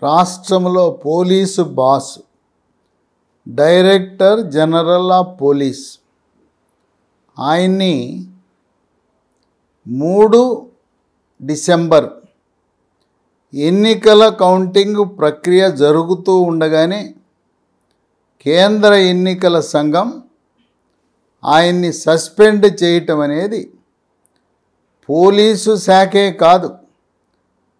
రాష్ట్రంలో police boss director general of police ఆయన్ని 3 December ఎన్నికల కౌంటింగ్ ప్రక్రియ జరుగుతూ ఉండగానే కేంద్ర ఎన్నికల సంఘం ఆయన్ని సస్పెండ్ చేయటం అనేది పోలీసు శాఖే కాదు,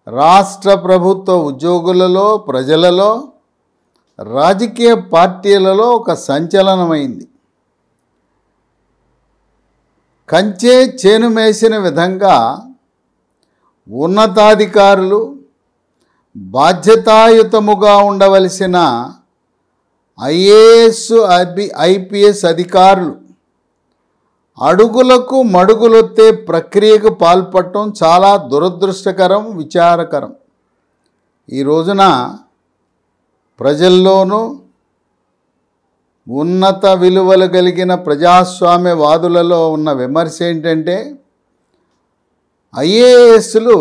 రాష్ట్ర ప్రభుత్వ ఉద్యోగులలో, ప్రజలలో, రాజకీయ పార్టీలలో ఒక సంచలనమైంది. కంచే చేను మేసిన విధంగా ఉన్నతాధికారులు, బాధ్యతాయుతముగా ఉండవలసిన ఐఏఎస్, ఐపీఎస్ అధికారులు అడుగులకు మడుగులొత్తే ప్రక్రియకు పాల్పడటం చాలా దురదృష్టకరం, విచారకరం. ఈ రోజున ప్రజల్లోనూ ఉన్నత విలువలు కలిగిన ప్రజాస్వామ్యవాదులలో ఉన్న విమర్శ ఏంటంటే ఐఏఎస్లు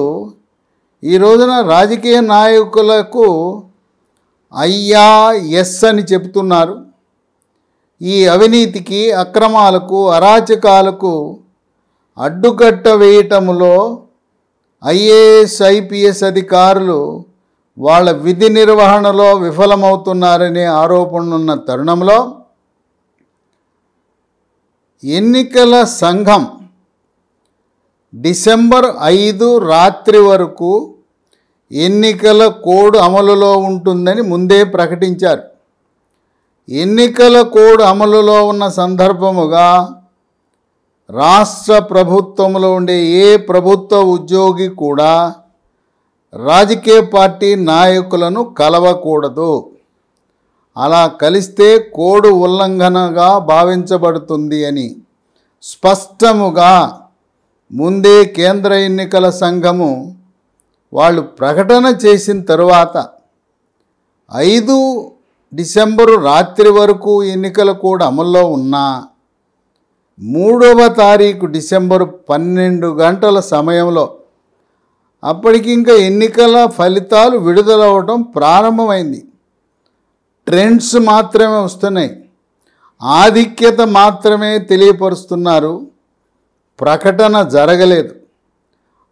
ఈ రోజున రాజకీయ నాయకులకు అయ్యా ఎస్ అని చెబుతున్నారు. ఈ అవినీతికి, అక్రమాలకు, అరాచకాలకు అడ్డుకట్ట వేయటంలో ఐఏఎస్, ఐపీఎస్ అధికారులు వాళ్ళ విధి నిర్వహణలో విఫలమవుతున్నారనే ఆరోపణలున్న తరుణంలో ఎన్నికల సంఘం డిసెంబర్ 5 రాత్రి వరకు ఎన్నికల కోడ్ అమలులో ఉంటుందని ముందే ప్రకటించారు. ఎన్నికల కోడ్ అమలులో ఉన్న సందర్భముగా రాష్ట్ర ప్రభుత్వంలో ఉండే ఏ ప్రభుత్వ ఉద్యోగి కూడా రాజకీయ పార్టీ నాయకులను కలవకూడదు. అలా కలిస్తే కోడ్ ఉల్లంఘనగా భావించబడుతుంది అని స్పష్టముగా ముందే కేంద్ర ఎన్నికల సంఘము వాళ్ళు ప్రకటన చేసిన తరువాత 5 డిసెంబరు రాత్రి వరకు ఎన్నికల కోడ్ అమల్లో ఉన్నా 3వ తారీఖు డిసెంబరు 12 గంటల సమయంలో అప్పటికి ఇంకా ఎన్నికల ఫలితాలు విడుదలవ్వడం ప్రారంభమైంది. ట్రెండ్స్ మాత్రమే వస్తున్నాయి, ఆధిక్యత మాత్రమే తెలియపరుస్తున్నారు, ప్రకటన జరగలేదు.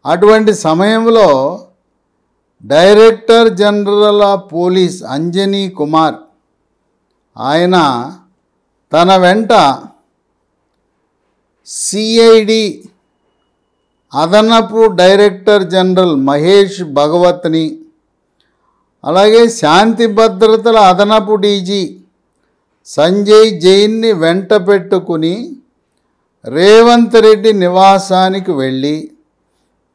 అటువంటి సమయంలో director general of police Anjani Kumar ఆయన తన వెంట సిఐడి అదనపు డైరెక్టర్ జనరల్ మహేష్ భగవత్ని, అలాగే శాంతి భద్రతల అదనపు డీజీ సంజయ్ జైన్ని వెంట పెట్టుకుని రేవంత్ రెడ్డి నివాసానికి వెళ్ళి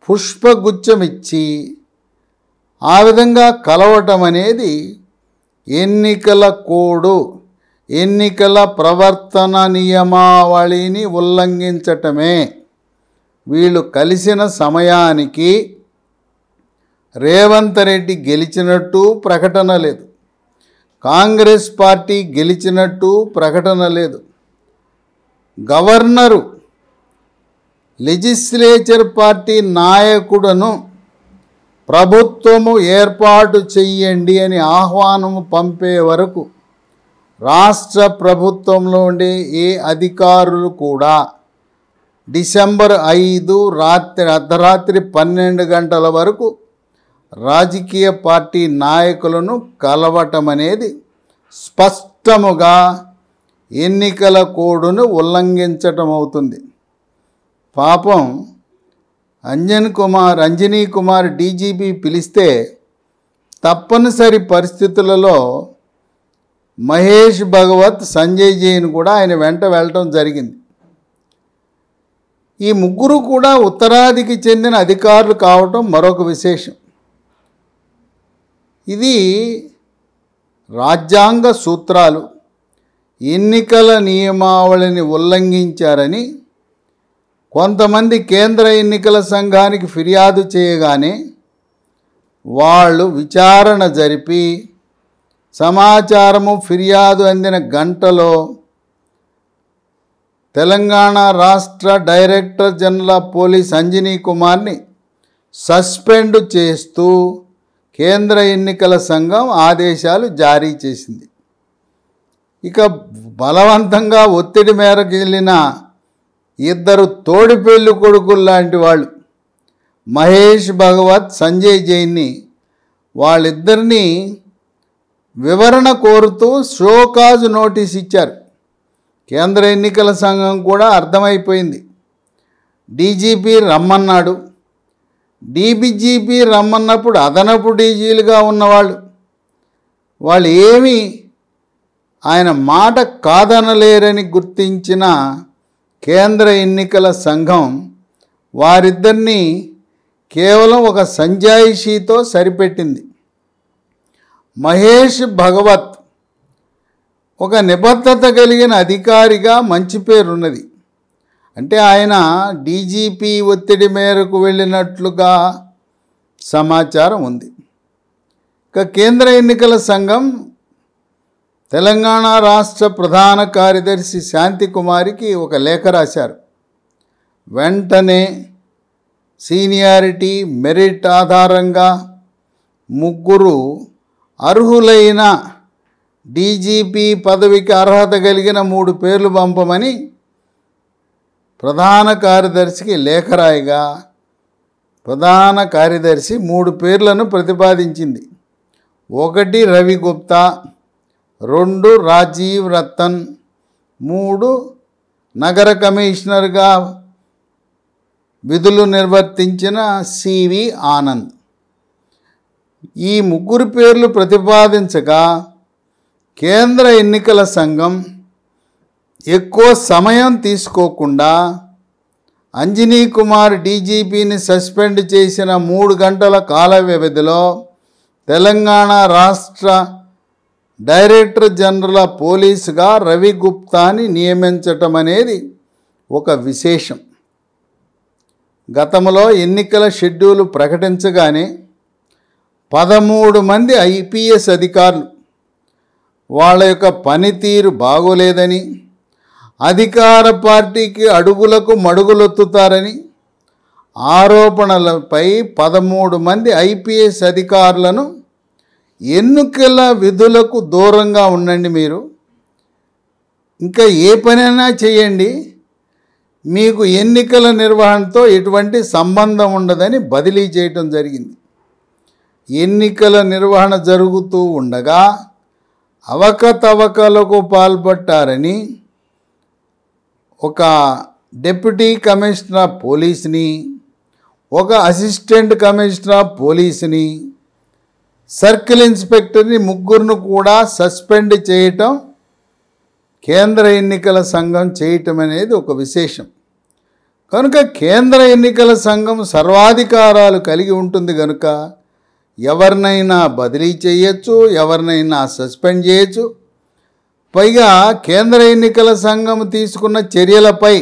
పుష్పగుచ్చమిచ్చి ఆ విధంగా కలవటం అనేది ఎన్నికల కోడు, ఎన్నికల ప్రవర్తన నియమావళిని ఉల్లంఘించటమే. వీళ్ళు కలిసిన సమయానికి రేవంత్ రెడ్డి గెలిచినట్టు ప్రకటన లేదు, కాంగ్రెస్ పార్టీ గెలిచినట్టు ప్రకటన లేదు. గవర్నరు లెజిస్లేచర్ పార్టీ నాయకుడను ప్రభుత్వము ఏర్పాటు చెయ్యండి అని ఆహ్వానము పంపే వరకు రాష్ట్ర ప్రభుత్వంలో ఉండే ఏ అధికారులు కూడా డిసెంబర్ 5 అర్ధరాత్రి 12 గంటల వరకు రాజకీయ పార్టీ నాయకులను కలవటం అనేది స్పష్టముగా ఎన్నికల కోడ్ను ఉల్లంఘించటం అవుతుంది. పాపం అంజనీ కుమార్ డీజీపీ పిలిస్తే తప్పనిసరి పరిస్థితులలో మహేష్ భగవత్, సంజయ్ జైన్ కూడా ఆయన వెంట వెళ్ళటం జరిగింది. ఈ ముగ్గురు కూడా ఉత్తరాదికి చెందిన అధికారులు కావటం మరొక విశేషం. ఇది రాజ్యాంగ సూత్రాలు, ఎన్నికల నియమావళిని ఉల్లంఘించారని కొంతమంది కేంద్ర ఎన్నికల సంఘానికి ఫిర్యాదు చేయగానే వాళ్ళు విచారణ జరిపి సమాచారము ఫిర్యాదు అందిన గంటలో తెలంగాణ రాష్ట్ర director general of police Anjani కుమార్ని సస్పెండ్ చేస్తూ కేంద్ర ఎన్నికల సంఘం ఆదేశాలు జారీ చేసింది. ఇక బలవంతంగా ఒత్తిడి మేరకు వెళ్ళిన ఇద్దరు తోడి పెళ్లి కొడుకులు లాంటి వాళ్ళు మహేష్ భగవత్, సంజయ్ జైన్ని, వాళ్ళిద్దరినీ వివరణ కోరుతూ షోకాజ్ నోటీస్ ఇచ్చారు. కేంద్ర ఎన్నికల సంఘం కూడా అర్థమైపోయింది. డీజీపీ రమ్మన్నాడు. డీజీపీ రమ్మన్నప్పుడు అదనపు డీజీలుగా ఉన్నవాళ్ళు వాళ్ళు ఏమీ ఆయన మాట కాదనలేరని గుర్తించిన కేంద్ర ఎన్నికల సంఘం వారిద్దరినీ కేవలం ఒక సంజాయిషీతో సరిపెట్టింది. మహేష్ భగవత్ ఒక నిబద్ధత కలిగిన అధికారిగా మంచి పేరున్నది. అంటే ఆయన డీజీపీ ఒత్తిడి మేరకు వెళ్ళినట్లుగా సమాచారం ఉంది. ఇక కేంద్ర ఎన్నికల సంఘం తెలంగాణ రాష్ట్ర ప్రధాన కార్యదర్శి శాంతికుమారికి ఒక లేఖ రాశారు. వెంటనే సీనియారిటీ, మెరిట్ ఆధారంగా 3 అర్హులైన డీజీపీ పదవికి అర్హత కలిగిన 3 పేర్లు పంపమని ప్రధాన కార్యదర్శికి లేఖ రాయగా ప్రధాన కార్యదర్శి 3 పేర్లను ప్రతిపాదించింది. 1 రవి గుప్తా, 2 రాజీవ్ రతన్, 3 నగర కమిషనర్గా విధులు నిర్వర్తించిన సివి ఆనంద్. ఈ 3 పేర్లు ప్రతిపాదించగా కేంద్ర ఎన్నికల సంఘం ఎక్కువ సమయం తీసుకోకుండా అంజనీ కుమార్ డీజీపీని సస్పెండ్ చేసిన 3 గంటల కాల వ్యవధిలో తెలంగాణ రాష్ట్ర డైరెక్టర్ జనరల్ పోలీసుగా రవి గుప్తాని నియమించటం అనేది ఒక విశేషం. గతంలో ఎన్నికల షెడ్యూల్ ప్రకటించగానే 13 మంది ఐపీఎస్ అధికారులు వాళ్ళ యొక్క పనితీరు బాగోలేదని, అధికార పార్టీకి అడుగులకు మడుగులొత్తుతారని ఆరోపణలపై 13 మంది ఐపీఎస్ అధికారులను ఎన్నికల విధులకు దూరంగా ఉండండి, మీరు ఇంకా ఏ పనైనా చేయండి, మీకు ఎన్నికల నిర్వహణతో ఎటువంటి సంబంధం ఉండదని బదిలీ చేయటం జరిగింది. ఎన్నికల నిర్వహణ జరుగుతూ ఉండగా అవకతవకలకు పాల్పట్టారని ఒక డిప్యూటీ కమిషనర్ ఆఫ్ పోలీస్ని, ఒక అసిస్టెంట్ కమిషనర్ ఆఫ్ పోలీస్ని, సర్కిల్ ఇన్స్పెక్టర్ని 3 కూడా సస్పెండ్ చేయటం కేంద్ర ఎన్నికల సంఘం చేయటం అనేది ఒక విశేషం. కనుక కేంద్ర ఎన్నికల సంఘం సర్వాధికారాలు కలిగి ఉంటుంది కనుక ఎవరినైనా బదిలీ చేయొచ్చు, ఎవరినైనా సస్పెండ్ చేయొచ్చు. పైగా కేంద్ర ఎన్నికల సంఘం తీసుకున్న చర్యలపై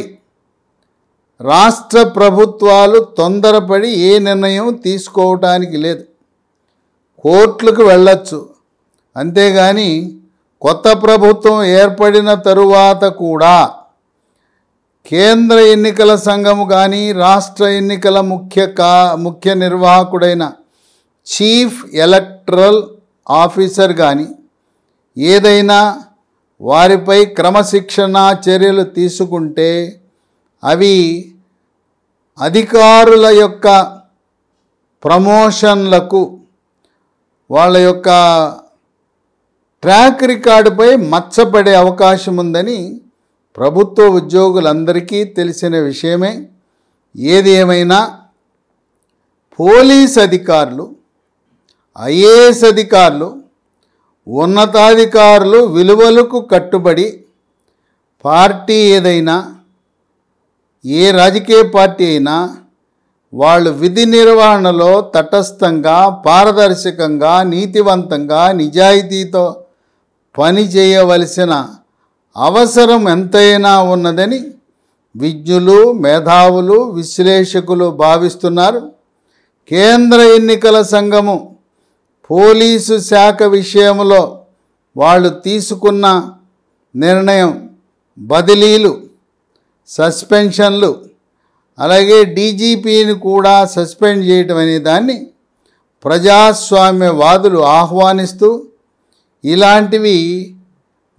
రాష్ట్ర ప్రభుత్వాలు తొందరపడి ఏ నిర్ణయం తీసుకోవటానికి లేదు. కోర్టులకు వెళ్ళొచ్చు, అంతేగాని కొత్త ప్రభుత్వం ఏర్పడిన తరువాత కూడా కేంద్ర ఎన్నికల సంఘము కానీ రాష్ట్ర ఎన్నికల ముఖ్య నిర్వాహకుడైన చీఫ్ ఎలక్టరల్ ఆఫీసర్ కానీ ఏదైనా వారిపై క్రమశిక్షణా చర్యలు తీసుకుంటే అవి అధికారుల యొక్క ప్రమోషన్లకు, వాళ్ళ యొక్క ట్రాక్ రికార్డుపై మచ్చపడే అవకాశం ఉందని ప్రభుత్వ ఉద్యోగులందరికీ తెలిసిన విషయమే. ఏది ఏమైనా పోలీస్ అధికారులు, ఐఏఎస్ అధికారులు, ఉన్నతాధికారులు విలువలకు కట్టుబడి పార్టీ ఏదైనా, ఏ రాజకీయ పార్టీ అయినా వాళ్ళు విధి నిర్వహణలో తటస్థంగా, పారదర్శకంగా, నీతివంతంగా, నిజాయితీతో పని చేయవలసిన అవసరం ఎంతైనా ఉన్నదని విజ్ఞులు, మేధావులు, విశ్లేషకులు భావిస్తున్నారు. కేంద్ర ఎన్నికల సంఘము పోలీసు శాఖ విషయంలో వాళ్ళు తీసుకున్న నిర్ణయం, బదిలీలు, సస్పెన్షన్లు, అలాగే డీజీపీని కూడా సస్పెండ్ చేయటం అనే దాన్ని ప్రజాస్వామ్యవాదులు ఆహ్వానిస్తూ ఇలాంటివి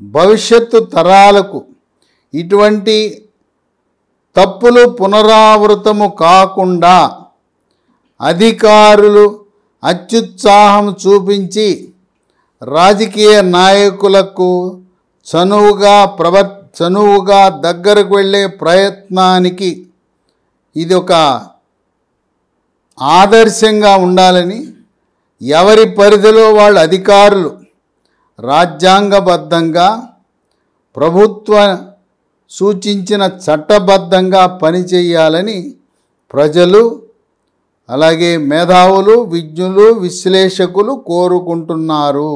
భవిష్యత్తు తరాలకు ఇటువంటి తప్పులు పునరావృతము కాకుండా అధికారులు అత్యుత్సాహం చూపించి రాజకీయ నాయకులకు చనువుగా దగ్గరకు వెళ్ళే ప్రయత్నానికి ఇది ఒక ఆదర్శంగా ఉండాలని, ఎవరి పరిధిలో వాళ్ళ అధికారులు రాజ్యాంగబద్ధంగా ప్రభుత్వ సూచించిన చట్టబద్ధంగా పనిచేయాలని ప్రజలు అలాగే మేధావులు, విజ్ఞులు, విశ్లేషకులు కోరుకుంటున్నారు.